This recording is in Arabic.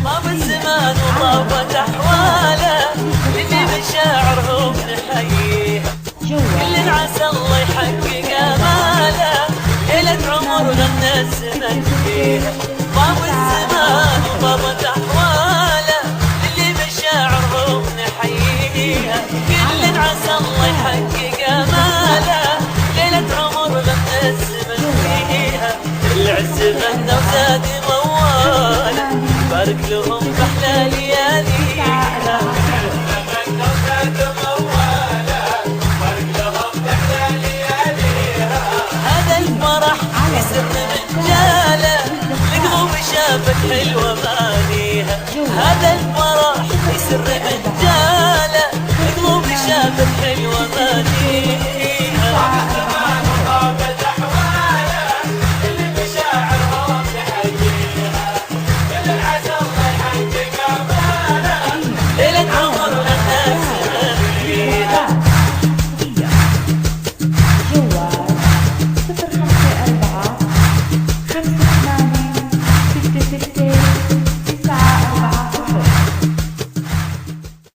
طاب الزمان وطابت أحواله، اللي مشاعرهم نحييها. كل عسى الله يحقق آماله، ليلة عمر غنى الزمن فيها. طاب الزمان وطابت أحواله، اللي مشاعرهم نحييها. كل عسى الله يحقق آماله، ليلة عمر غنى الزمن فيها. العز غنى وزاد مواله، بارك لهم بأحلى لياليها. هذا الفرح يسر من جاله، القلوب شافت حلوة مانيها. هذا الفرح يسر من جاله، القلوب شافت